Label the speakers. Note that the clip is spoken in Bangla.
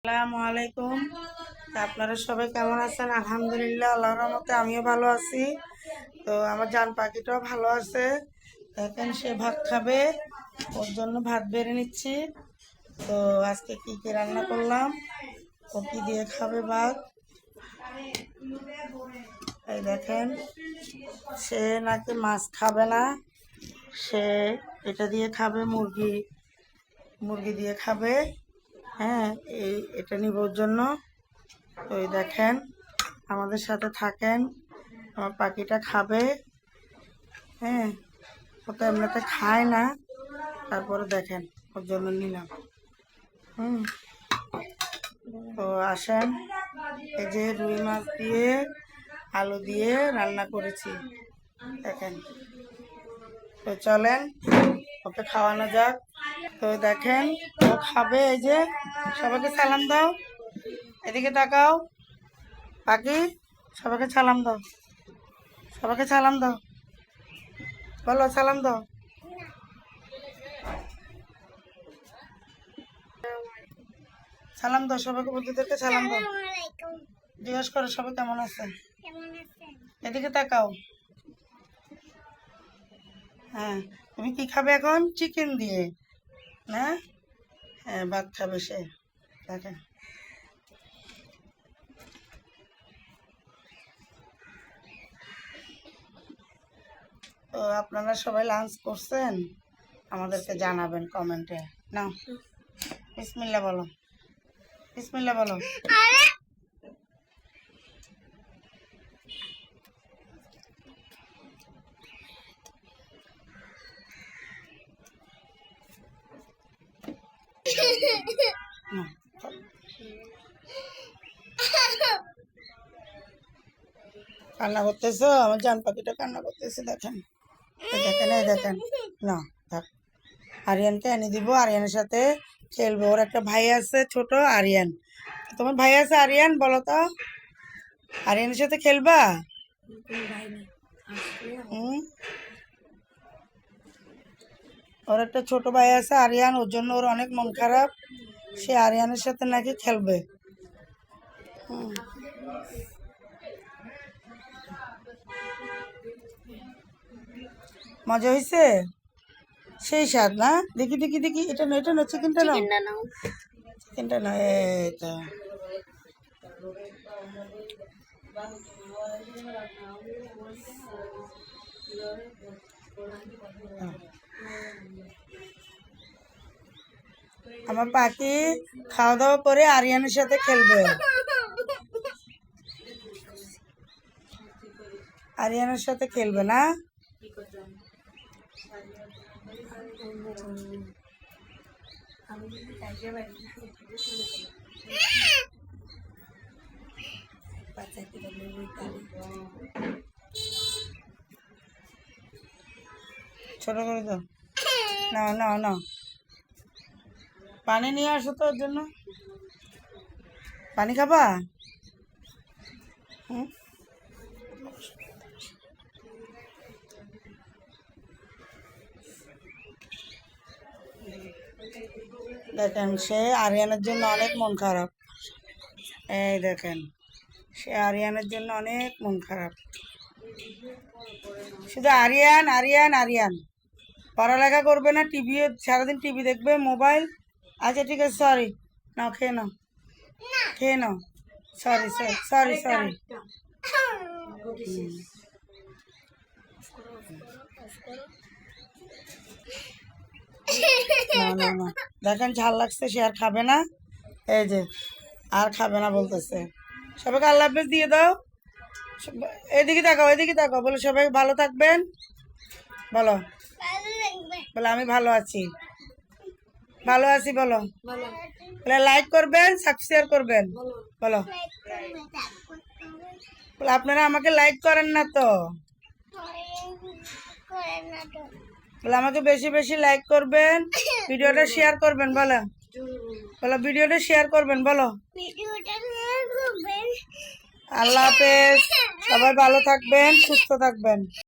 Speaker 1: আসসালামু আলাইকুম। আপনারা সবাই কেমন আছেন? আলহামদুলিল্লাহ, আল্লাহর রহমতে আমিও ভালো আছি। তো আমার জান পাখিটাও ভালো আছে। দেখেন সে ভাত খাবে, ওর জন্য ভাত বেড়ে নিচ্ছি। তো আজকে কি কি রান্না করলাম, ও কি দিয়ে খাবে ভাত, এই দেখেন। সে নাকি মাছ খাবে না, সে এটা দিয়ে খাবে, মুরগি মুরগি দিয়ে খাবে। হ্যাঁ, এটা নিব ওর জন্য। তো এই দেখেন, আমাদের সাথে থাকেন, আমার পাখিটা খাবে। হ্যাঁ, ও তো এমনিতে খায় না, তারপরে দেখেন ওর জন্য নিলাম। তো আসেন, এই যে রুই মাছ দিয়ে আলু দিয়ে রান্না করেছি, দেখেন। তো চলেন ওকে খাওয়ানো যাক। তো দেখেন ও খাবে, এই যে। সবাইকে সালাম দাও, এদিকে তাকাও পাখি, সবাইকে সালাম দাও, সবাইকে সালাম দাও, বলো সালাম দাও। সালাম দাও সবাইকে, বন্ধুদেরকে সালাম দাও। জিজ্ঞেস করো সবাই কেমন আছে, এদিকে তাকাও। হ্যাঁ, তুমি কি খাবে এখন? চিকেন দিয়ে না? হ্যাঁ, ভাত খাবে সে, দেখেন। তো আপনারা সবাই লাঞ্চ করছেন? আমাদেরকে জানাবেন কমেন্টে। নাও, বিসমিল্লাহ বলো, বিসমিল্লাহ বলো। নাও, কান্না করতেছো? আমার জান পাখিটা কান্না করতেছে, দেখেন। এই দেখেন, এই দেখেন। না, থাক। আরিয়ানকে এনে দিব, আরিয়ানের সাথে খেলবে। ওর একটা ভাই আছে ছোট, আরিয়ান। তোমার ভাই আছে আরিয়ান, বলো তো। আরিয়ানের সাথে খেলবা? ওর একটা ছোট ভাই আছে আরিয়ান, ওর জন্য ওর অনেক মন খারাপ। সে আরিয়ানের সাথে নাকি খেলবে। মজা হয়েছে, সেই স্বাদ না? দেখি দেখি দেখি, এটা না, এটা না, চিকেনটা নাও, চিকেনটা না। এই তো আমার পাখি খাওয়া দাওয়া করে আরিয়ানের সাথে খেলবে। আরিয়ানের সাথে খেলবে না? ছোট করে দাও। না না না, পানি নিয়ে আসো তো ওর জন্য। পানি খাবা? হুম, দেখেন সে আরিয়ানের জন্য অনেক মন খারাপ। এই দেখেন, সে আরিয়ানের জন্য অনেক মন খারাপ। শুধু আরিয়ান আরিয়ান আরিয়ান, পড়ালেখা করবে না, টিভি, সারাদিন টিভি দেখবে, মোবাইল। আচ্ছা ঠিক আছে, সরি। নাও, খেয়ে নাও, খেয়ে নাও। Sorry sorry sorry sorry. না না না, দেখেন ঝাল লাগছে, সে আর খাবে না। এই যে, আর খাবে না বলতেছে। সবাইকে আল্লাহ হাফেজ দিয়ে দাও। এদিকে তাকাও, এদিকে তাকাও, বলো সবাই ভালো থাকবেন, বলো। বলো আমি ভালো আছি, ভালো আছি বলো। বলে লাইক করবেন, সাবস্ক্রাইব করবেন, বলো। বলে আপনারা আমাকে লাইক করেন না তো, বলে আমাকে বেশি বেশি লাইক করবেন, ভিডিওটা শেয়ার করবেন, বলো। বলো ভিডিওটা শেয়ার করবেন, বলো। আল্লাহ হাফেজ, সবাই ভালো থাকবেন, সুস্থ থাকবেন।